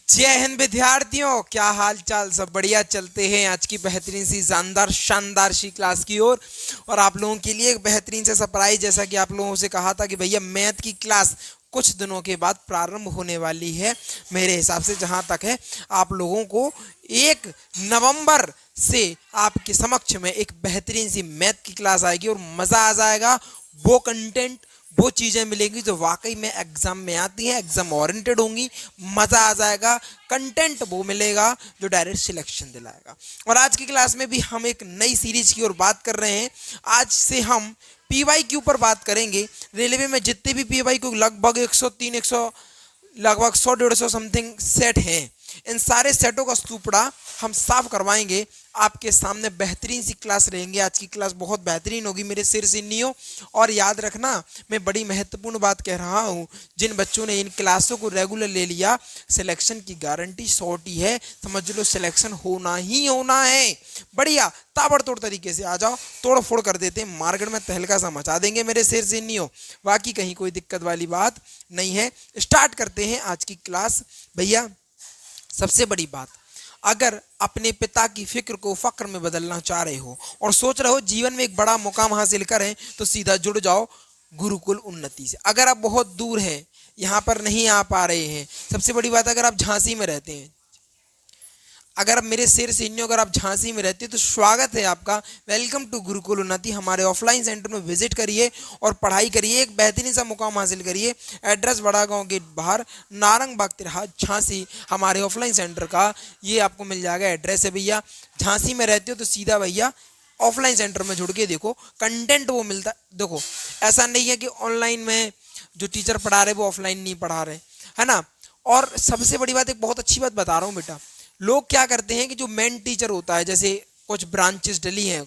जय हिंद विद्यार्थियों, क्या हाल चाल। सब बढ़िया चलते हैं आज की बेहतरीन सी जानदार शानदार सी क्लास की ओर। और आप लोगों के लिए एक बेहतरीन सा सरप्राइज, जैसा कि आप लोगों से कहा था कि भैया मैथ की क्लास कुछ दिनों के बाद प्रारंभ होने वाली है। मेरे हिसाब से जहां तक है, आप लोगों को 1 नवंबर से आपके समक्ष में एक बेहतरीन सी मैथ की क्लास आएगी और मज़ा आ जाएगा। वो कंटेंट, वो चीज़ें मिलेंगी जो वाकई में एग्जाम में आती हैं, एग्जाम ओरिएंटेड होंगी। मज़ा आ जाएगा। कंटेंट वो मिलेगा जो डायरेक्ट सिलेक्शन दिलाएगा। और आज की क्लास में भी हम एक नई सीरीज की ओर बात कर रहे हैं। आज से हम पीवाई के ऊपर बात करेंगे। रेलवे में जितने भी पीवाई को लगभग 103 100 लगभग 100 150 समथिंग सेट हैं, इन सारे सेटों का स्तूपड़ा हम साफ करवाएंगे। आपके सामने बेहतरीन सी क्लास रहेंगी। आज की क्लास बहुत बेहतरीन होगी मेरे सिर से नियो। और याद रखना, मैं बड़ी महत्वपूर्ण बात कह रहा हूँ, जिन बच्चों ने इन क्लासों को रेगुलर ले लिया, सिलेक्शन की गारंटी 100 है। समझ लो, सिलेक्शन होना ही होना है। बढ़िया ताबड़तोड़ तरीके से आ जाओ, तोड़ फोड़ कर देते हैं, मार्केट में तहलका सा मचा देंगे मेरे सिर से नियो। बाकी कहीं कोई दिक्कत वाली बात नहीं है। स्टार्ट करते हैं आज की क्लास। भैया सबसे बड़ी बात, अगर अपने पिता की फिक्र को फक्र में बदलना चाह रहे हो और सोच रहे हो जीवन में एक बड़ा मुकाम हासिल करें, तो सीधा जुड़ जाओ गुरुकुल उन्नति से। अगर आप बहुत दूर हैं, यहाँ पर नहीं आ पा रहे हैं, सबसे बड़ी बात, अगर आप झांसी में रहते हैं, अगर आप मेरे शेर सीनियो, अगर आप झांसी में रहते हैं, तो स्वागत है आपका। वेलकम टू गुरुकुल उन्नति। हमारे ऑफलाइन सेंटर में विजिट करिए और पढ़ाई करिए, एक बेहतरीन सा मुकाम हासिल करिए। एड्रेस बड़ा गांव गेट बाहर, नारंग बाग तिरहा, झांसी, हमारे ऑफलाइन सेंटर का ये आपको मिल जाएगा एड्रेस है। भैया झांसी में रहते हो तो सीधा भैया ऑफलाइन सेंटर में जुड़ के देखो, कंटेंट वो मिलता है। देखो, ऐसा नहीं है कि ऑनलाइन में जो टीचर पढ़ा रहे वो ऑफलाइन नहीं पढ़ा रहे, है ना। और सबसे बड़ी बात, एक बहुत अच्छी बात बता रहा हूँ बेटा, लोग क्या करते हैं कि जो मेन टीचर होता है, जैसे कुछ ब्रांचेस डली हैं,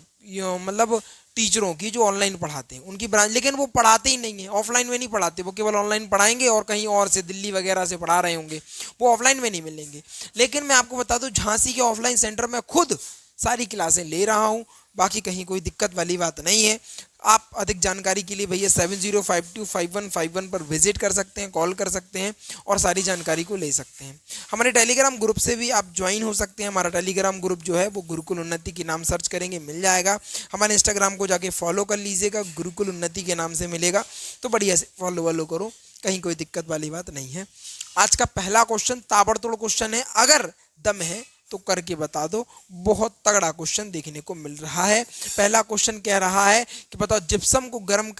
मतलब टीचरों की जो ऑनलाइन पढ़ाते हैं, उनकी ब्रांच, लेकिन वो पढ़ाते ही नहीं है, ऑफलाइन में नहीं पढ़ाते। वो केवल ऑनलाइन पढ़ाएंगे और कहीं और से दिल्ली वगैरह से पढ़ा रहे होंगे, वो ऑफलाइन में नहीं मिलेंगे। लेकिन मैं आपको बता दूं, झांसी के ऑफलाइन सेंटर में खुद सारी क्लासें ले रहा हूँ। बाकी कहीं कोई दिक्कत वाली बात नहीं है। आप अधिक जानकारी के लिए भैया 70525151 पर विजिट कर सकते हैं, कॉल कर सकते हैं और सारी जानकारी को ले सकते हैं। हमारे टेलीग्राम ग्रुप से भी आप ज्वाइन हो सकते हैं। हमारा टेलीग्राम ग्रुप जो है वो गुरुकुल उन्नति के नाम सर्च करेंगे मिल जाएगा। हमारे इंस्टाग्राम को जाके फॉलो कर लीजिएगा, गुरुकुल उन्नति के नाम से मिलेगा, तो बढ़िया से फॉलो वॉलो करो, कहीं कोई दिक्कत वाली बात नहीं है। आज का पहला क्वेश्चन ताबड़तोड़ क्वेश्चन है, अगर दम है तो करके बता दो। बहुत तगड़ा क्वेश्चन देखने को मिल रहा है। पहला क्वेश्चन कह रहा है कि बताओ, जिप्सम को गर्म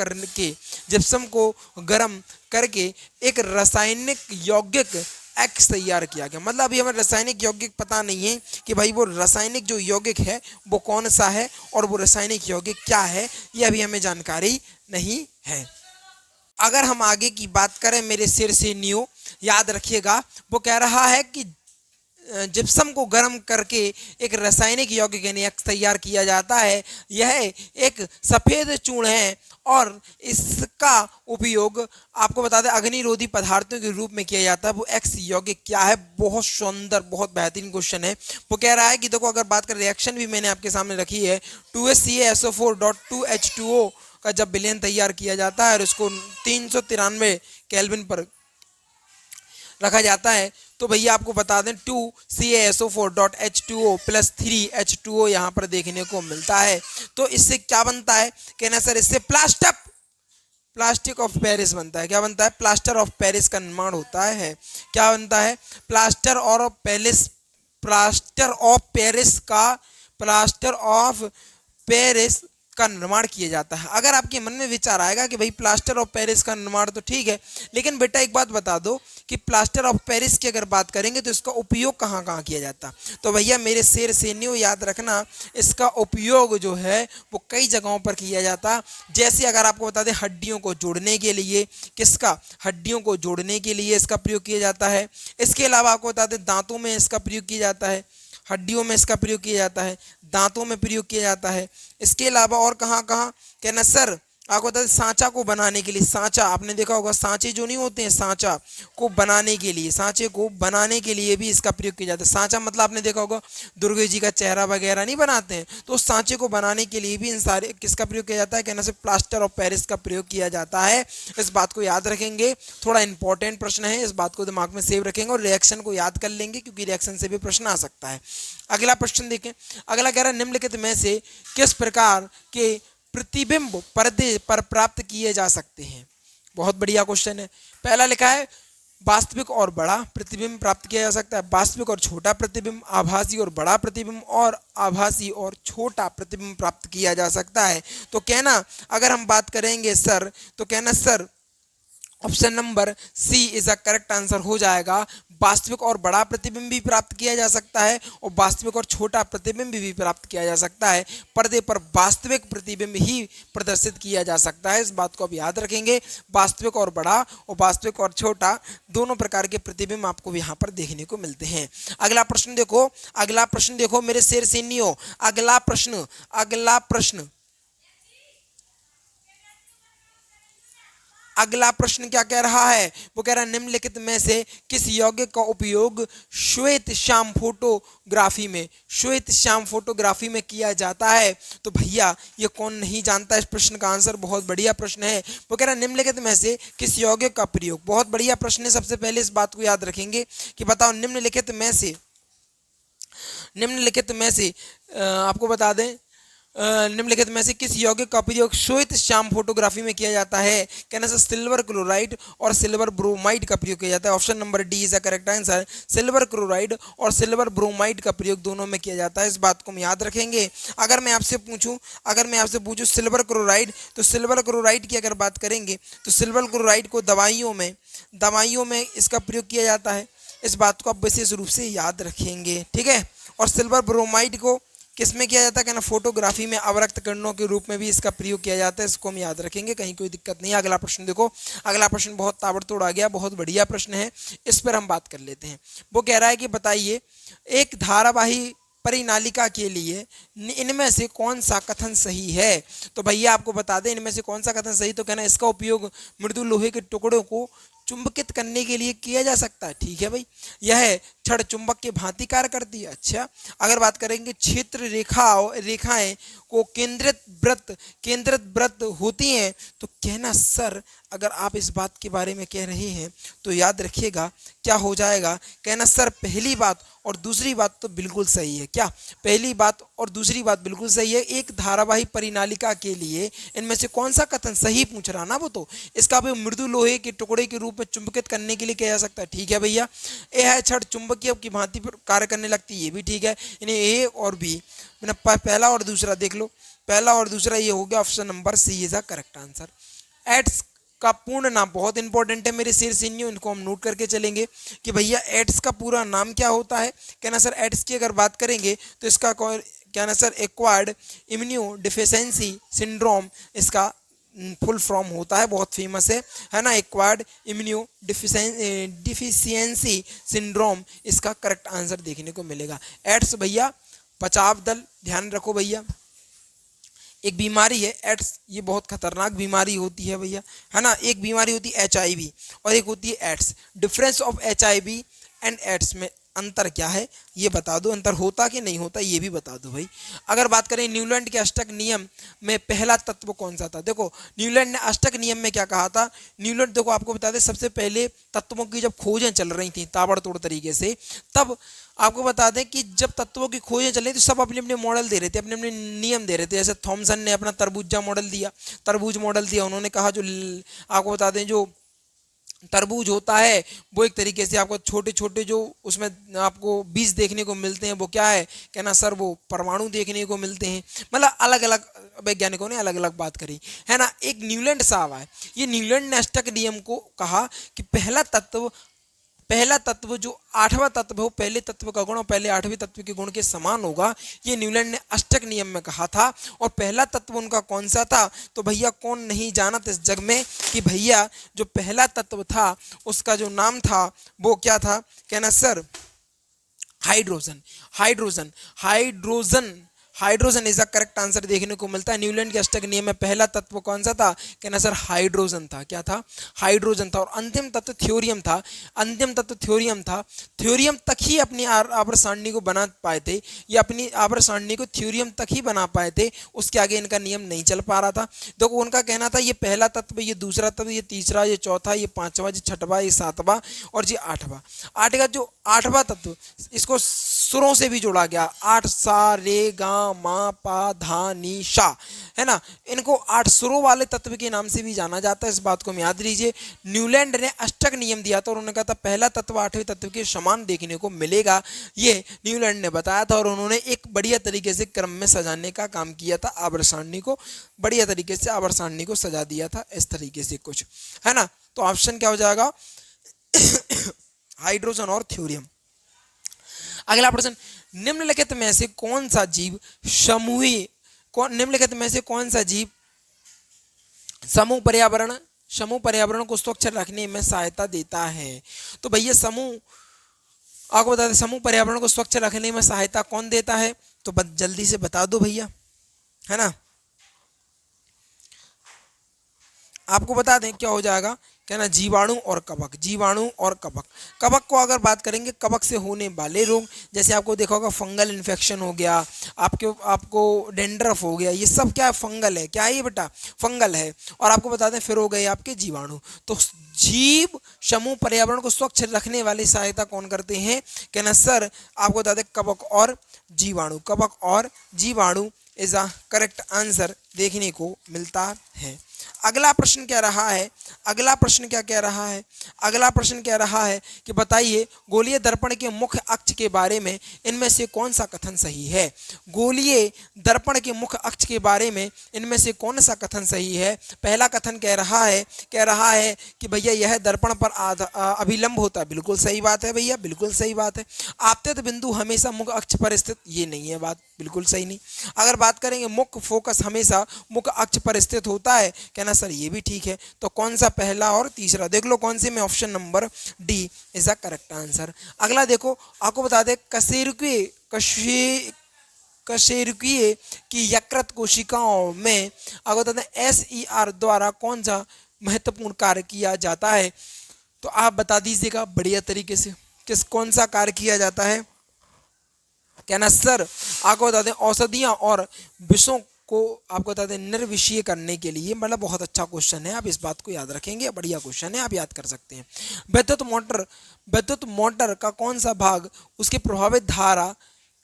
करके एक रासायनिक यौगिक एक्स तैयार किया गया। मतलब अभी हमें रासायनिक यौगिक पता नहीं है कि भाई वो रासायनिक जो यौगिक है वो कौन सा है और वो रासायनिक यौगिक क्या है, ये अभी हमें जानकारी नहीं है। अगर हम आगे की बात करें मेरे सिर से न्यू, याद रखिएगा, वो कह रहा है कि जिप्सम को गर्म करके एक रासायनिक यौगिक यानी एक्स तैयार किया जाता है। यह एक सफ़ेद चूर्ण है और इसका उपयोग, आपको बता दें, अग्निरोधी पदार्थों के रूप में किया जाता है। वो एक्स यौगिक क्या है? बहुत सुंदर, बहुत बेहतरीन क्वेश्चन है। वो कह रहा है कि देखो, अगर बात करें रिएक्शन भी मैंने आपके सामने रखी है, 2HCaSO4.2H2O का जब विलयन तैयार किया जाता है और उसको 393 केल्विन पर रखा जाता है, तो भैया आपको बता दें 2CaSO4.H2O प्लस 3H2O यहाँ पर देखने को मिलता है। तो इससे क्या बनता है? कहना सर, इससे प्लास्टिक ऑफ पेरिस बनता है। क्या बनता है? प्लास्टर ऑफ पेरिस का निर्माण होता है। क्या बनता है? प्लास्टर ऑफ पेरिस का निर्माण किया जाता है। अगर आपके मन में विचार आएगा कि भाई प्लास्टर ऑफ पेरिस का निर्माण तो ठीक है, लेकिन बेटा एक बात बता दो कि प्लास्टर ऑफ पेरिस की अगर बात करेंगे तो इसका उपयोग कहाँ कहाँ किया जाता। तो भैया मेरे शेर से न्यू याद रखना, इसका उपयोग जो है वो कई जगहों पर किया जाता। जैसे अगर आपको बता दें, हड्डियों को जोड़ने के लिए, हड्डियों को जोड़ने के लिए इसका प्रयोग किया जाता है। इसके अलावा आपको बता दें, दांतों में इसका प्रयोग किया जाता है, हड्डियों में इसका प्रयोग किया जाता है, दांतों में प्रयोग किया जाता है। इसके अलावा और कहाँ कहाँ? कहना सर, आपको बता दें सांचा को बनाने के लिए, सांचा आपने देखा होगा, सांचे जो नहीं होते हैं, सांचा को बनाने के लिए, सांचे को बनाने के लिए भी इसका प्रयोग किया जाता है। सांचा मतलब आपने देखा होगा दुर्गा जी का चेहरा वगैरह नहीं बनाते हैं, तो उस सांचे को बनाने के लिए भी इन सारे किसका प्रयोग किया जाता है, कहना से प्लास्टर ऑफ पेरिस का प्रयोग किया जाता है। इस बात को याद रखेंगे, थोड़ा इंपॉर्टेंट प्रश्न है, इस बात को दिमाग में सेव रखेंगे और रिएक्शन को याद कर लेंगे क्योंकि रिएक्शन से भी प्रश्न आ सकता है। अगला प्रश्न देखें, अगला कह रहा है निम्नलिखित में से किस प्रकार के प्रतिबिंब पर्दे पर प्राप्त किए जा सकते हैं। बहुत बढ़िया क्वेश्चन है। पहला लिखा है वास्तविक और बड़ा प्रतिबिंब प्राप्त किया जा सकता है, वास्तविक और छोटा प्रतिबिंब, आभासी और बड़ा प्रतिबिंब और आभासी और छोटा प्रतिबिंब प्राप्त किया जा सकता है। तो कहना अगर हम बात करेंगे सर, तो कहना sir option number C is a correct answer हो जाएगा। वास्तविक और बड़ा प्रतिबिंब भी प्राप्त किया जा सकता है और वास्तविक और छोटा प्रतिबिंब भी प्राप्त किया जा सकता है। पर्दे पर वास्तविक प्रतिबिंब ही प्रदर्शित किया जा सकता है, इस बात को आप याद रखेंगे। वास्तविक और बड़ा और वास्तविक और छोटा दोनों प्रकार के प्रतिबिंब आपको यहाँ पर देखने को मिलते हैं। अगला प्रश्न देखो, अगला प्रश्न देखो मेरे शेर सैनियों, अगला प्रश्न, अगला प्रश्न, अगला प्रश्न क्या कह रहा है, वो कह रहा है निम्नलिखित में से किस यौगिक का उपयोग श्वेत श्याम फोटोग्राफी में, श्वेत श्याम फोटोग्राफी में किया जाता है। तो भैया ये कौन नहीं जानता इस प्रश्न का आंसर, बहुत बढ़िया प्रश्न है। वो कह रहा है निम्नलिखित में से किस यौगिक का प्रयोग, बहुत बढ़िया प्रश्न है। सबसे पहले इस बात को याद रखेंगे कि बताओ निम्नलिखित में से, निम्नलिखित में से आपको बता दें निम्नलिखित में से किस यौगिक का प्रयोग श्वेत श्याम फोटोग्राफी में किया जाता है। कहना से सिल्वर क्लोराइड और सिल्वर ब्रोमाइड का प्रयोग किया जाता है। Option number D is the correct answer. Silver chloride और सिल्वर ब्रोमाइड का प्रयोग दोनों में किया जाता है, इस बात को हम याद रखेंगे। अगर मैं आपसे पूछूं सिल्वर क्लोराइड, तो सिल्वर क्लोराइड की अगर बात करेंगे तो सिल्वर क्लोराइड को दवाइयों में इसका प्रयोग किया जाता है, इस बात को आप विशेष रूप से याद रखेंगे, ठीक है। और सिल्वर ब्रोमाइड को किस में किया जाता है, कहना फोटोग्राफी में अवरक्त किरणों के रूप में भी इसका प्रयोग किया जाता है, इसको हम याद रखेंगे, कहीं कोई दिक्कत नहीं है। अगला प्रश्न देखो, अगला प्रश्न बहुत ताबड़तोड़ आ गया, बहुत बढ़िया प्रश्न है, इस पर हम बात कर लेते हैं। वो कह रहा है कि बताइए एक धारावाही परिनालिका के लिए इनमें से कौन सा कथन सही है। तो भैया आपको बता दें इनमें से कौन सा कथन सही, तो कहना इसका उपयोग मृदु लोहे के टुकड़ों को चुंबकित करने के लिए किया जा सकता है, ठीक है भाई। यह छड़ चुंबक के भांति कार्य करती है। अच्छा, अगर बात करेंगे क्षेत्र रेखाएं को केंद्रित वृत्त होती हैं, तो कहना सर अगर आप इस बात के बारे में कह रहे हैं तो याद रखिएगा क्या हो जाएगा, कहना सर पहली बात और दूसरी बात तो बिल्कुल सही है। क्या पहली बात और दूसरी बात बिल्कुल सही है। एक धारावाही परिनालिका के लिए इनमें से कौन सा कथन सही पूछ रहा ना, वो तो इसका भी मृदु लोहे के टुकड़े के रूप में चुंबकित करने के लिए किया जा सकता है, ठीक है भैया। यह छड़ चुंबकीय की भांति पर कार्य करने लगती है, ये भी ठीक है। इन्हें ए और बी पहला और दूसरा देख लो, पहला और दूसरा ये हो गया, option number C is the correct answer. AIDS का पूर्ण नाम बहुत इंपॉर्टेंट है मेरे शेर सैनियों, इनको हम नोट करके चलेंगे कि भैया एड्स का पूरा नाम क्या होता है। कहना सर एड्स की अगर बात करेंगे तो इसका कहना sir acquired immuno deficiency syndrome इसका फुल फॉर्म होता है, बहुत फेमस है ना, एक्वायर्ड इम्यूनो डिफिशियंसी सिंड्रोम इसका करेक्ट आंसर देखने को मिलेगा। एड्स भैया बचाव दल, ध्यान रखो भैया, एक बीमारी है एड्स, ये बहुत खतरनाक बीमारी होती है भैया, है ना। एक बीमारी होती है HIV और एक होती है AIDS. Difference of HIV and AIDS में अंतर क्या है ये बता दो, अंतर होता कि नहीं होता ये भी बता दो भाई। अगर बात करें न्यूलैंड के अष्टक नियम में पहला तत्व कौन सा था, देखो न्यूलैंड ने अष्टक नियम में क्या कहा था। न्यूलैंड देखो आपको बता दें सबसे पहले तत्वों की जब खोजें चल रही थी ताबड़तोड़ तरीके से, तब आपको बता दें कि जब तत्वों की खोजें चल रही थी तो सब अपने अपने मॉडल दे रहे थे, अपने अपने नियम दे रहे थे। जैसे थॉमसन ने अपना तरबूज मॉडल दिया, उन्होंने कहा जो आपको बता दें जो तरबूज होता है वो एक तरीके से आपको छोटे छोटे जो उसमें आपको बीज देखने को मिलते हैं वो क्या है, कहना सर वो परमाणु देखने को मिलते हैं। मतलब अलग अलग वैज्ञानिकों ने अलग अलग बात करी, है ना। एक न्यूलैंड साहब है, ये न्यूलैंड ने अष्टक नियम को कहा कि पहला तत्व जो आठवां तत्व हो पहले तत्व का गुण और पहले आठवें तत्व के गुण के समान होगा, ये न्यूलैंड ने अष्टक नियम में कहा था। और पहला तत्व उनका कौन सा था, तो भैया कौन नहीं जानत इस जग में कि भैया जो पहला तत्व था उसका जो नाम था वो क्या था, कहना sir hydrogen. Hydrogen is the correct answer देखने को मिलता है। न्यूलैंड के अष्टक नियम में पहला तत्व कौन सा था? कहना सर हाइड्रोजन था। क्या था? हाइड्रोजन था। और अंतिम तत्व थ्योरियम था। अंतिम तत्व थ्योरियम था। थ्योरियम तक ही अपनी आवर्त सारणी को बना पाए थे, ये अपनी आवर्त सारणी को थ्योरियम तक ही बना पाए थे, उसके आगे इनका नियम नहीं चल पा रहा था। देखो उनका कहना था ये पहला तत्व, ये दूसरा तत्व, ये तीसरा, ये चौथा, ये पांचवा, ये छठवा, ये सातवां और ये आठवां। आठ का जो आठवां तत्व, इसको सुरों से भी जोड़ा गया। आठ सा रे गा मा पा धा नी सा, है ना। इनको आठ सुरों वाले तत्व के नाम से भी जाना जाता है, इस बात को हम याद लीजिए। न्यूलैंड ने अष्टक नियम दिया था और उन्होंने कहा था पहला तत्व आठवें तत्व के समान देखने को मिलेगा, ये न्यूलैंड ने बताया था। और उन्होंने एक बढ़िया तरीके से क्रम में सजाने का काम किया था, आवर्त सारणी को बढ़िया तरीके से आवर्त सारणी को सजा दिया था इस तरीके से कुछ, है ना। तो ऑप्शन क्या हो जाएगा? हाइड्रोजन और थ्योरियम। अगला प्रश्न, निम्नलिखित में से कौन सा जीव निम्नलिखित में से कौन सा जीव समूह पर्यावरण को स्वच्छ रखने में सहायता देता है? तो भैया आपको बता दें, समूह पर्यावरण को स्वच्छ रखने में सहायता कौन देता है? तो जल्दी से बता दो भैया, है ना। आपको बता दें क्या हो जाएगा, कहना जीवाणु और कवक। जीवाणु और कवक। कवक को अगर बात करेंगे, कवक से होने वाले रोग, जैसे आपको देखा होगा फंगल इन्फेक्शन हो गया, आपको डेंड्रफ हो गया, ये सब क्या है? फंगल है। क्या है ये बेटा? फंगल है। और आपको बता दें फिर हो गए आपके जीवाणु। तो जीव समूह पर्यावरण को स्वच्छ रखने वाली सहायता कौन करते हैं? कहना सर आपको बता दें कवक और जीवाणु। कवक और जीवाणु इज अ करेक्ट आंसर देखने को मिलता है। अगला प्रश्न क्या रहा है? अगला प्रश्न क्या कह रहा है? अगला प्रश्न कह रहा है कि बताइए गोलीय दर्पण के मुख्य अक्ष के बारे में इनमें से कौन सा कथन सही है? गोलीय दर्पण के मुख्य अक्ष के बारे में इनमें से कौन सा कथन सही है? पहला कथन कह रहा है कि भैया यह दर्पण पर अभिलंब होता है। बिल्कुल सही बात है भैया, बिल्कुल सही बात है। आपतित बिंदु हमेशा मुख्य अक्ष पर स्थित, ये नहीं है बात, बिल्कुल सही नहीं। अगर बात करेंगे मुख्य फोकस हमेशा मुख्य अक्ष पर स्थित होता है, कहना सर ये भी ठीक है। तो कौन सा? पहला और तीसरा। देख लो कौन से में, option number D is the correct answer. अगला देखो, आपको बता दें कशेरुकीय की यकृत कोशिकाओं में आपको बता दें SER द्वारा कौन सा महत्वपूर्ण कार्य किया जाता है? तो आप बता दीजिएगा बढ़िया तरीके से, कौन सा कार्य किया जाता है? कहना सर आपको बता दें औषधियां और विषों को आपको बता दें निर्विषीय करने के लिए। मतलब बहुत अच्छा क्वेश्चन है, आप इस बात को याद रखेंगे, बढ़िया क्वेश्चन है, आप याद कर सकते हैं। विद्युत मोटर का कौन सा भाग उसके प्रभावित धारा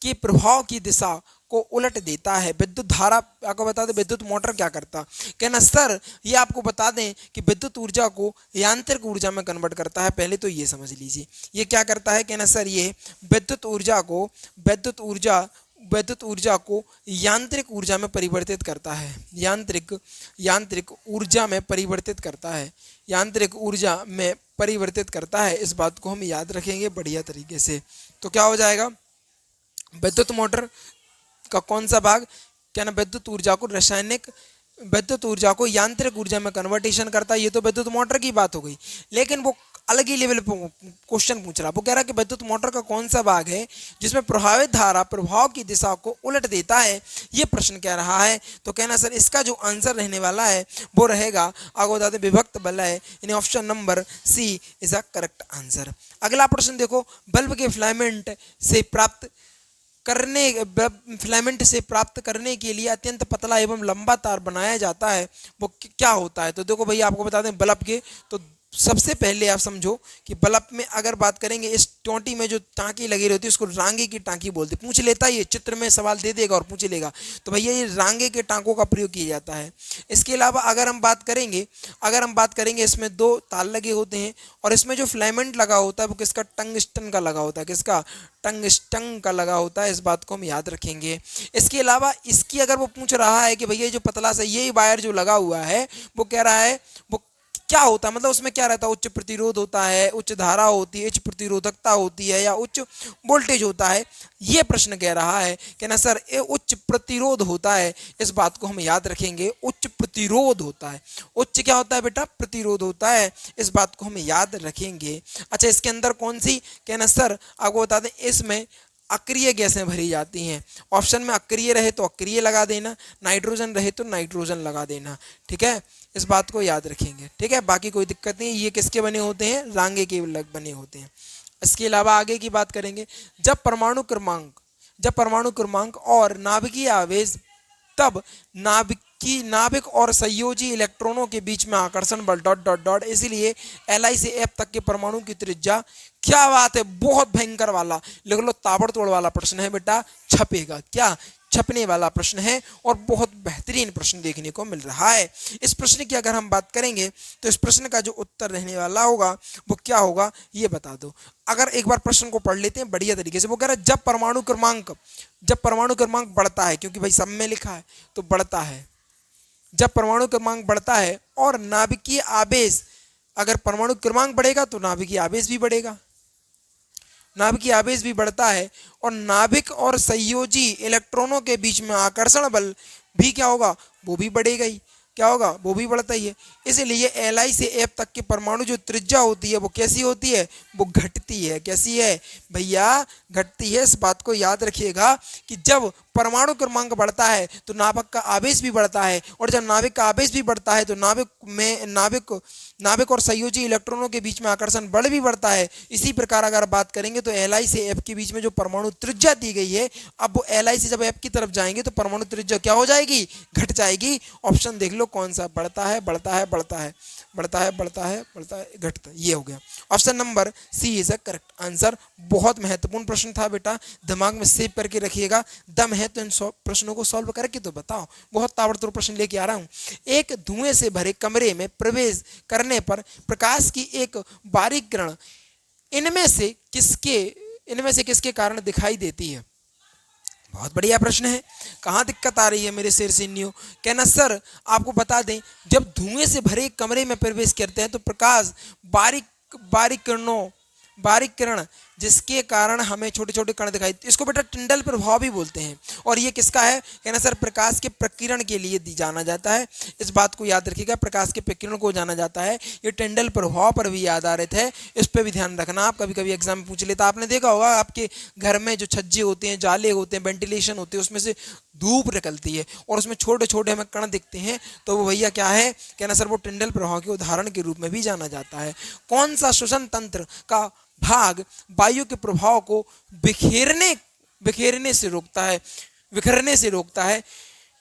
के प्रभाव की दिशा को उलट देता है? विद्युत धारा आपको बता दें विद्युत मोटर क्या करता? कहना सर ये आपको बता दें कि विद्युत ऊर्जा को यांत्रिक ऊर्जा में कन्वर्ट करता है। पहले तो ये समझ लीजिए ये क्या करता है। कहना सर ये विद्युत ऊर्जा को यांत्रिक ऊर्जा में परिवर्तित करता है। यांत्रिक ऊर्जा में परिवर्तित करता है। यांत्रिक ऊर्जा में परिवर्तित करता है, इस बात को हम याद रखेंगे बढ़िया तरीके से। तो क्या हो जाएगा? विद्युत मोटर का कौन सा भाग? क्या ना विद्युत ऊर्जा को यांत्रिक ऊर्जा में कन्वर्टेशन करता है। ये तो विद्युत मोटर की बात हो गई, लेकिन वो अलग ही लेवल पर क्वेश्चन पूछ रहा। वो कह रहा है कि विद्युत मोटर का कौन सा भाग है जिसमें प्रभावित धारा प्रभाव की दिशा को उलट देता है, ये प्रश्न कह रहा है। तो कहना सर इसका जो आंसर रहने वाला है वो रहेगा आपको बता दें विभक्त वलय, यानी option number C is a correct answer. अगला प्रश्न देखो, बल्ब के फिलामेंट से प्राप्त करने के लिए अत्यंत पतला एवं लंबा तार बनाया जाता है, वो क्या होता है? तो देखो भैया आपको बता दें बल्ब के, तो सबसे पहले आप समझो कि बल्ब में अगर बात करेंगे इस टोंटी में जो टाँकी लगी रहती है उसको रांगे की टाँकी बोलते। पूछ लेता है ये चित्र में सवाल दे देगा और पूछ लेगा, तो भैया ये रांगे के टाँकों का प्रयोग किया जाता है। इसके अलावा अगर हम बात करेंगे इसमें दो तार लगे होते हैं और इसमें जो फिलामेंट लगा होता है वो किसका? टंगस्टन का लगा होता है। किसका? टंगस्टन का लगा होता है, इस बात को हम याद रखेंगे। इसके अलावा इसकी अगर वो पूछ रहा है कि भैया जो पतला सा ये वायर जो लगा हुआ है वो कह रहा है वो क्या होता है, मतलब उसमें क्या रहता है? उच्च प्रतिरोध होता है, उच्च धारा होती है, उच्च प्रतिरोधकता होती है या उच्च वोल्टेज होता है, ये प्रश्न कह रहा है। कहना सर ये उच्च प्रतिरोध होता है, इस बात को हम याद रखेंगे। उच्च प्रतिरोध होता है। उच्च क्या होता है बेटा? प्रतिरोध होता है, इस बात को हम याद रखेंगे। अच्छा इसके अंदर कौन सी? कहना सर आपको बता दें इसमें अक्रिय गैसें भरी जाती हैं। ऑप्शन में अक्रिय रहे तो अक्रिय लगा देना, नाइट्रोजन रहे तो नाइट्रोजन लगा देना, ठीक है, इस बात को याद रखेंगे, ठीक है। बाकी कोई दिक्कत नहीं, ये किसके बने होते हैं, रांगे के लग बने होते हैं। इसके अलावा आगे की बात करेंगे, जब परमाणु क्रमांक और नाभिकीय आवेश तब नाभिक और संयोजी इलेक्ट्रॉनों के बीच में आकर्षण बल डॉट डॉट डॉट, इसीलिए Li से F तक के परमाणु की त्रिज्या, क्या बात है, बहुत भयंकर वाला, लिख लो, ताबड़तोड़ वाला प्रश्न है बेटा, छपेगा, क्या छपने वाला प्रश्न है और बहुत बेहतरीन प्रश्न देखने को मिल रहा है। इस प्रश्न की अगर हम बात करेंगे तो इस प्रश्न का जो उत्तर रहने वाला होगा वो क्या होगा, ये बता दो। अगर एक बार प्रश्न को पढ़ लेते हैं बढ़िया तरीके से, वो कह रहा है जब परमाणु क्रमांक बढ़ता है, क्योंकि भाई सब में लिखा है तो बढ़ता है, जब परमाणु क्रमांक बढ़ता है और नाभिकीय आवेश, अगर परमाणु क्रमांक बढ़ेगा तो नाभिकीय आवेश भी बढ़ेगा, नाभिकीय आवेश भी बढ़ता है और नाभिक और संयोजी इलेक्ट्रॉनों के बीच में आकर्षण बल भी क्या होगा, वो भी बढ़ेगा ही, क्या होगा, वो भी बढ़ता ही है। इसलिए Li से F तक के परमाणु जो त्रिज्या होती है वो कैसी होती है, वो घटती है। कैसी है भैया, घटती है। इस बात को याद रखिएगा कि जब परमाणु क्रमांक बढ़ता है तो नाभिक का आवेश भी बढ़ता है, और जब नाभिक का आवेश भी बढ़ता है तो नाभिक और संयोजी इलेक्ट्रॉनों के बीच में आकर्षण बल भी बढ़ता है। इसी प्रकार अगर बात करेंगे तो Li से F के बीच में जो परमाणु त्रिज्या दी गई है, अब वो Li से जब F की तरफ जाएंगे तो परमाणु त्रिज्या क्या हो जाएगी, घट जाएगी। ऑप्शन देख लो कौन सा, बढ़ता है बढ़ता है बढ़ता है बढ़ता है बढ़ता है बढ़ता है घटता है, ये हो गया। Option number C is a correct answer. बहुत महत्वपूर्ण प्रश्न था बेटा, दिमाग में सेव करके रखिएगा, दम है तो इन प्रश्नों को सॉल्व करके तो बताओ। बहुत ताबड़तोड़ प्रश्न लेके आ रहा हूं। एक धुएं से भरे कमरे में प्रवेश करने पर प्रकाश की एक बारीक किरण इनमें से किसके कारण दिखाई देती है। बहुत बढ़िया प्रश्न है। कहाँ दिक्कत आ रही है मेरे शेर सिन्नियों, कहना सर आपको बता दें, जब धुएं से भरे कमरे में प्रवेश करते हैं तो प्रकाश बारीक किरण जिसके कारण हमें छोटे छोटे कण दिखाई, इसको बेटा टिंडल प्रभाव भी बोलते हैं। और ये किसका है, कहना सर प्रकाश के प्रकीर्ण के लिए जाना जाता है। इस बात को याद रखिएगा, प्रकाश के प्रकीर्ण को जाना जाता है। ये टिंडल प्रभाव पर भी आधारित है, इस पर भी ध्यान रखना। आप कभी कभी एग्जाम में पूछ लेता, आपने देखा होगा आपके घर में जो छज्जे होते हैं, जाले होते हैं, वेंटिलेशन होते हैं, उसमें से धूप निकलती है और उसमें छोटे छोटे हमें कण दिखते हैं, तो वो भैया क्या है, कहना सर वो टिंडल प्रभाव के उदाहरण के रूप में भी जाना जाता है। कौन सा श्वसन तंत्र का भाग वायु के प्रभाव को बिखरने से रोकता है,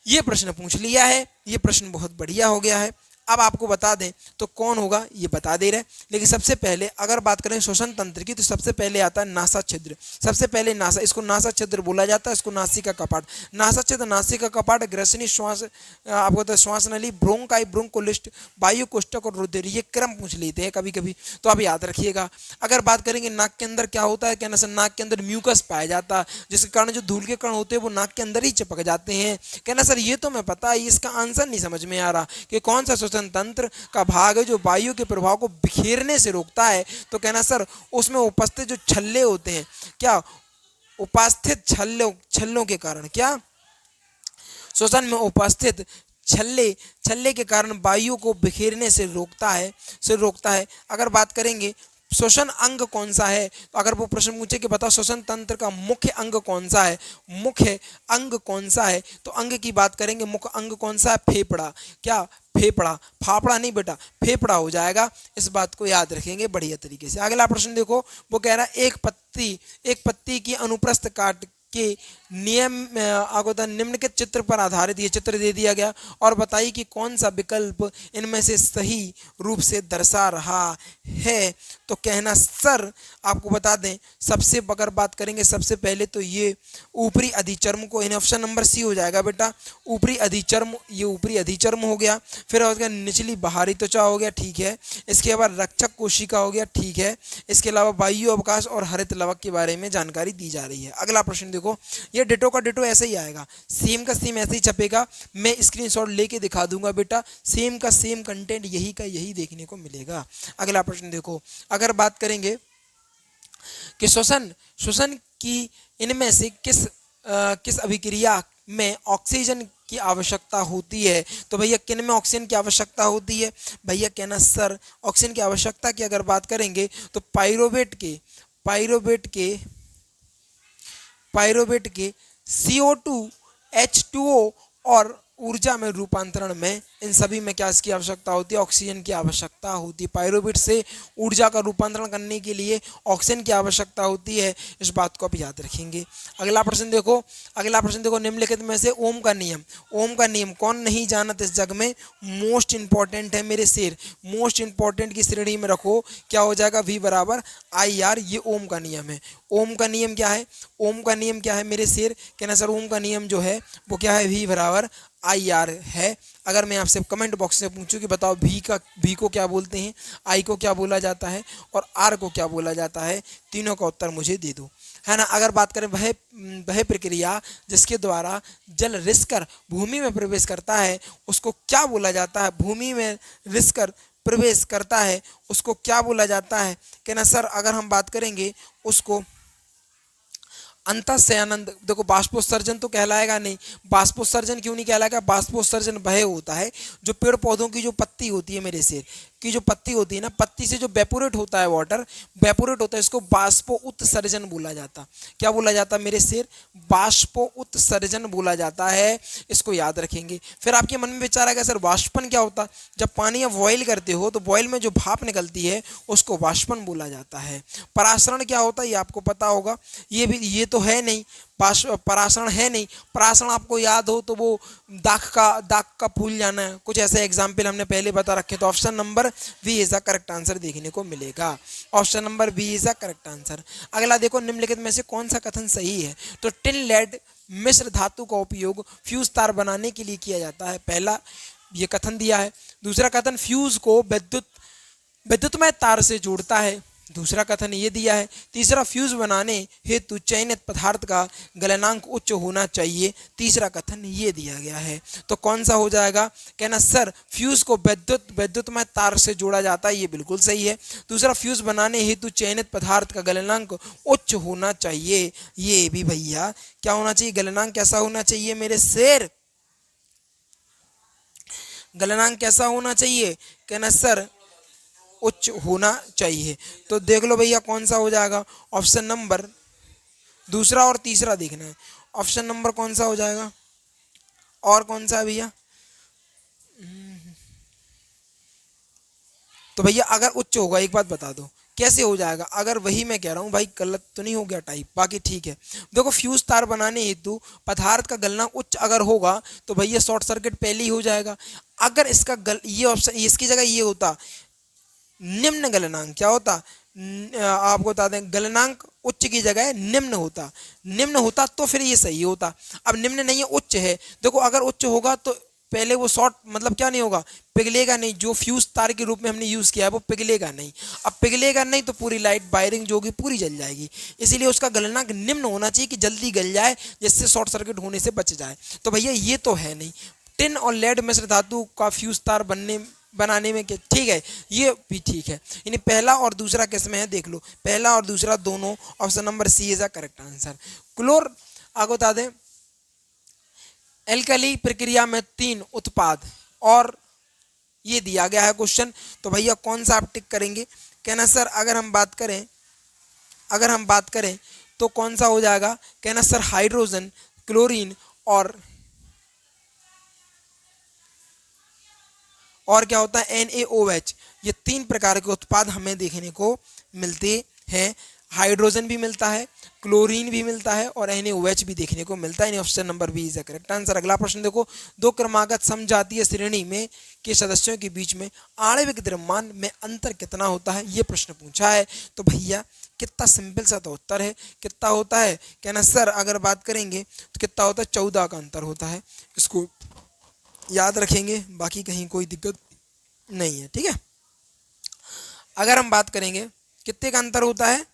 ये प्रश्न पूछ लिया है। ये प्रश्न बहुत बढ़िया हो गया है। अब आपको बता दें तो कौन होगा ये बता दे रहे हैं, लेकिन सबसे पहले अगर बात करें श्वसन तंत्र की तो सबसे पहले आता है नासा छिद्र। सबसे पहले नासा, इसको नासा छिद्र बोला जाता है, इसको नासिका कपाट, नासा छिद्र, नासिका कपाट, ग्रसनी, श्वास, आपको तो श्वास नली, ब्रोंकाई, ब्रोंकोलिस्ट, वायु कोष्ठक और रुधिर, ये क्रम पूछ लेते हैं कभी कभी, तो आप याद रखिएगा। अगर बात करेंगे नाक के अंदर क्या होता है, कहना सर नाक के अंदर म्यूकस पाया जाता है, जिसके कारण जो धूल के कण होते हैं वो नाक के अंदर ही चिपक जाते हैं। कहना सर ये तो मैं पता है, इसका आंसर नहीं समझ में आ रहा कि कौन सा श्वसन तंत्र का भाग है जो वायु के प्रभाव को बिखेरने से रोकता है। तो कहना सर उसमें उपस्थित जो छल्ले होते हैं, क्या उपस्थित छल्लों के कारण, क्या श्वसन में उपस्थित छल्ले के कारण वायु को बिखेरने से रोकता है। अगर बात करेंगे श्वसन अंग कौन सा है, तो अगर वो प्रश्न पूछे कि बताओ श्वसन तंत्र का मुख्य अंग कौन सा है, तो अंग की बात करेंगे, मुख्य अंग कौन सा है, फेफड़ा। क्या फेफड़ा, फाफड़ा नहीं बेटा, फेफड़ा हो जाएगा। इस बात को याद रखेंगे बढ़िया तरीके से। अगला प्रश्न देखो, वो कह रहा है एक पत्ती की अनुप्रस्थ काट के नियम निम्नलिखित चित्र पर आधारित, ये चित्र दे दिया गया और बताइए कि कौन सा विकल्प इनमें से सही रूप से दर्शा रहा है। तो कहना सर आपको बता दें, सबसे अगर बात करेंगे सबसे पहले तो ये ऊपरी अधिचर्म को, इन ऑप्शन नंबर सी हो जाएगा बेटा, ऊपरी अधिचर्म, ये ऊपरी अधिचर्म हो गया। फिर उसका निचली बाहरी त्वचा हो गया, ठीक है। इसके बाद रक्षक कोशिका हो गया, ठीक है। इसके अलावा वायु अवकाश और हरित लवक के बारे में जानकारी दी जा रही है। अगला प्रश्न देखो, ये डिटो का डिटो ऐसे ही आएगा, सेम का सेम ऐसे ही छपेगा। मैं स्क्रीनशॉट लेके दिखा दूंगा बेटा, सेम का सेम कंटेंट यही का यही देखने को मिलेगा। अगला प्रश्न देखो, अगर बात करेंगे कि श्वसन की इनमें से किस अभिक्रिया में ऑक्सीजन की आवश्यकता होती है, तो भैया किन में ऑक्सीजन की आवश्यकता होती है, भैया कहना सर ऑक्सीजन की आवश्यकता की अगर बात करेंगे तो पाइरोवेट के पायरोवेट के CO2 H2O और ऊर्जा में रूपांतरण में इन सभी में क्या इसकी आवश्यकता होती है, ऑक्सीजन की आवश्यकता होती है। पायरोवेट से ऊर्जा का रूपांतरण करने के लिए ऑक्सीजन की आवश्यकता होती है, इस बात को आप याद रखेंगे। अगला प्रश्न देखो, अगला प्रश्न देखो, निम्नलिखित में से ओम का नियम, ओम का नियम कौन नहीं जानत इस जग में, मोस्ट इंपॉर्टेंट है मेरे शेर, मोस्ट इंपॉर्टेंट की श्रेणी में रखो, क्या हो जाएगा, V बराबर IR, ये ओम का नियम है। ओम का नियम क्या है, ओम का नियम क्या है मेरे शेर, कहना सर ओम का नियम जो है वो क्या है, V बराबर IR है। अगर मैं आपसे कमेंट बॉक्स में पूछूं कि बताओ V को क्या बोलते हैं, I को क्या बोला जाता है और R को क्या बोला जाता है, तीनों का उत्तर मुझे दे दो, है ना। अगर बात करें वह प्रक्रिया जिसके द्वारा जल रिसकर भूमि में प्रवेश करता है उसको क्या बोला जाता है, भूमि में रिसकर प्रवेश करता है उसको क्या बोला जाता है, कहना सर अगर हम बात करेंगे उसको अंतःस्यनंद, देखो बाष्पोत्सर्जन तो कहलाएगा नहीं, बाष्पोत्सर्जन क्यों नहीं कहलाएगा, बाष्पोत्सर्जन वह होता है जो पेड़ पौधों की जो पत्ती होती है मेरे शेर की, जो पत्ती होती है ना, पत्ती से जो वेपोरेट होता है वाटर, वेपोरेट होता है, इसको बाष्पो उत्सर्जन बोला जाता, क्या बोला जाता मेरे शेर, बाष्पो उत्सर्जन बोला जाता है, इसको याद रखेंगे। फिर आपके मन में विचार आएगा सर वाष्पन क्या होता, जब पानी आप बॉयल करते हो तो बॉयल में जो भाप निकलती है उसको वाष्पन बोला जाता है। परासरण क्या होता है ये आपको पता होगा, ये तो है नहीं, परासरण है नहीं, परासरण आपको याद हो तो वो दाख का फूल जाना है, कुछ ऐसे एग्जाम्पल हमने पहले बता रखे, तो option number B is the correct answer देखने को मिलेगा, option number B is the correct answer. अगला देखो, निम्नलिखित में से कौन सा कथन सही है, तो टिन लेड मिश्र धातु का उपयोग फ्यूज तार बनाने के लिए किया जाता है, पहला ये कथन दिया है। दूसरा कथन फ्यूज को विद्युतमय तार से जोड़ता है, दूसरा कथन ये दिया है। तीसरा फ्यूज बनाने हेतु चयनित पदार्थ का गलनांक उच्च होना चाहिए, तीसरा कथन ये दिया गया है। तो कौन सा हो जाएगा, कहना सर फ्यूज को विद्युतमय तार से जोड़ा जाता है, ये बिल्कुल सही है। दूसरा फ्यूज बनाने हेतु चयनित पदार्थ का गलनांक उच्च होना चाहिए, ये भी भैया क्या होना चाहिए, गलनांक कैसा होना चाहिए मेरे शेर, गलनांक कैसा होना चाहिए, कहना सर उच्च होना चाहिए। तो देख लो भैया कौन सा हो जाएगा, ऑप्शन नंबर दूसरा और तीसरा देखना है, ऑप्शन नंबर कौन सा हो जाएगा, और कौन सा है भैया, तो भैया अगर उच्च होगा एक बात बता दो कैसे हो जाएगा, अगर वही मैं कह रहा हूँ भाई गलत तो नहीं हो गया टाइप, बाकी ठीक है। देखो फ्यूज तार बनाने हेतु पदार्थ का गलनांक उच्च अगर होगा तो भैया शॉर्ट सर्किट पहले ही हो जाएगा। अगर इसका ये ऑप्शन इसकी जगह ये होता निम्न गलनांक, क्या होता आपको बता दें, गलनांक उच्च की जगह निम्न होता, निम्न होता तो फिर ये सही होता। अब निम्न नहीं है उच्च है, देखो अगर उच्च होगा तो पहले वो शॉर्ट मतलब क्या नहीं होगा, पिघलेगा नहीं, जो फ्यूज तार के रूप में हमने यूज किया है वो पिघलेगा नहीं। अब पिघलेगा नहीं तो पूरी लाइट वायरिंग जो होगी पूरी जल जाएगी, इसीलिए उसका गलनांक निम्न होना चाहिए कि जल्दी गल जाए जिससे शॉर्ट सर्किट होने से बच जाए। तो भैया ये तो है नहीं, टिन और लेड मिश्र धातु का फ्यूज तार बनाने में क्या ठीक है, ये भी ठीक है, यानी पहला और दूसरा किस में है देख लो, पहला और दूसरा दोनों, option number C is the correct answer. क्लोर आगे बता दें, एल्कली प्रक्रिया में 3 उत्पाद और ये दिया गया है क्वेश्चन, तो भैया कौन सा आप टिक करेंगे, कहना सर अगर हम बात करें तो कौन सा हो जाएगा, कहना सर हाइड्रोजन, क्लोरीन और क्या होता है NaOH, ये 3 प्रकार के उत्पाद हमें देखने को मिलते हैं, हाइड्रोजन भी मिलता है, क्लोरीन भी मिलता है और NaOH भी देखने को मिलता है, option number B is the correct answer. अगला प्रश्न देखो, दो क्रमागत समजातीय श्रेणी में के सदस्यों के बीच में आणविक द्रव्यमान में अंतर कितना होता है, ये प्रश्न पूछा है। तो भैया कितना सिंपल सा तो उत्तर है, कितना होता है, कहना सर अगर बात करेंगे तो कितना होता है 14 का अंतर होता है, इसको याद रखेंगे, बाकी कहीं कोई दिक्कत नहीं है, ठीक है। अगर हम बात करेंगे कितने का अंतर होता है,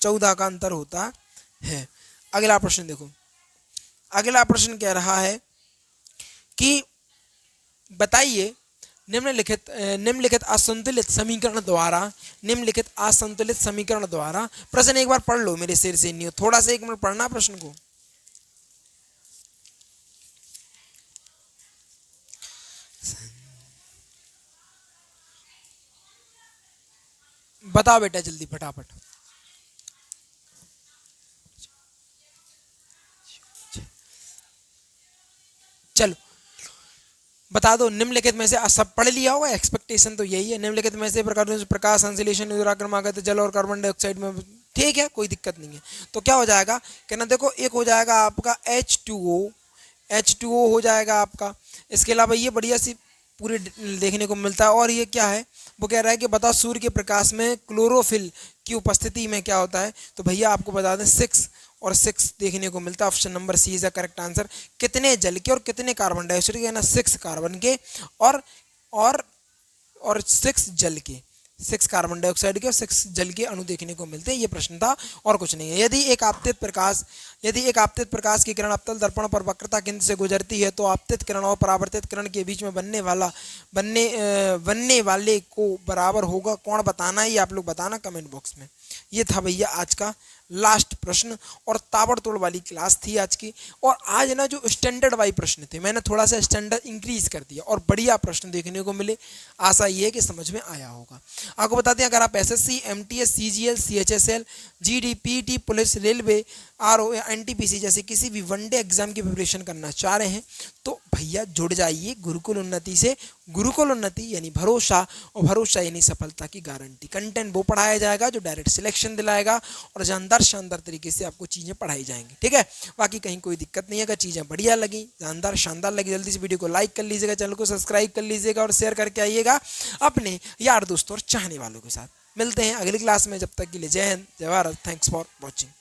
14 का अंतर होता है। अगला प्रश्न देखो, अगला प्रश्न कह रहा है कि बताइए निम्नलिखित असंतुलित समीकरण द्वारा, प्रश्न एक बार पढ़ लो मेरे सिर से नहीं हो, थोड़ा सा 1 मिनट पढ़ना प्रश्न को। बताओ बेटा जल्दी फटाफट। चलो बता दो, निम्नलिखित में से सब पढ़ लिया होगा, एक्सपेक्टेशन तो यही है। निम्नलिखित में से प्रकार प्रकाश संश्लेषण क्रमागत जल और कार्बन डाइऑक्साइड में, ठीक है कोई दिक्कत नहीं है। तो क्या हो जाएगा कहना, देखो एक हो जाएगा आपका H2O हो जाएगा आपका। इसके अलावा ये बढ़िया सी पूरी देखने को मिलता है। और ये क्या है, वो कह रहा है कि बताओ सूर्य के प्रकाश में क्लोरोफिल की उपस्थिति में क्या होता है। तो भैया आपको बता दें 6 और 6 देखने को मिलता है। Option number C is the correct answer. कितने जल के और कितने कार्बन डाइऑक्साइड के ना, 6 कार्बन के और और और 6 जल के, 6 कार्बन डाइऑक्साइड के और 6 जल के अणु देखने को मिलते हैं। ये प्रश्न था और कुछ नहीं है। यदि एक आपतित प्रकाश की किरण अवतल दर्पण पर वक्रता केंद्र से गुजरती है तो आपतित किरण और परावर्तित किरण के बीच में बनने वाले को बराबर होगा कौन, बताना है। ये आप लोग बताना कमेंट बॉक्स में। ये था भैया आज का लास्ट प्रश्न और ताबड़तोड़ वाली क्लास थी आज की। और आज ना जो स्टैंडर्ड वाइज प्रश्न थे मैंने थोड़ा सा स्टैंडर्ड इंक्रीज कर दिया और बढ़िया प्रश्न देखने को मिले। आशा ये है कि समझ में आया होगा। आपको बताते हैं, अगर आप SSC, MTS, CGL, CHSL, GD, PT, police, railway, RO या एनटीपीसी जैसे किसी भी वनडे एग्जाम की प्रिपरेशन करना चाह रहे हैं तो भैया जुड़ जाइए गुरुकुल उन्नति से। गुरुकुल उन्नति यानी भरोसा, और भरोसा यानी सफलता की गारंटी। कंटेंट वो पढ़ाया जाएगा जो डायरेक्ट सिलेक्शन दिलाएगा और शानदार तरीके से आपको चीज़ें पढ़ाई जाएंगी, ठीक है। बाकी कहीं कोई दिक्कत नहीं है। अगर चीज़ें बढ़िया लगी, शानदार लगी, जल्दी से वीडियो को लाइक कर लीजिएगा, चैनल को सब्सक्राइब कर लीजिएगा और शेयर करके आइएगा अपने यार दोस्तों और चाहने वालों के साथ। मिलते हैं अगली क्लास में, जब तक के लिए जय हिंद, जय भारत। Thanks for watching.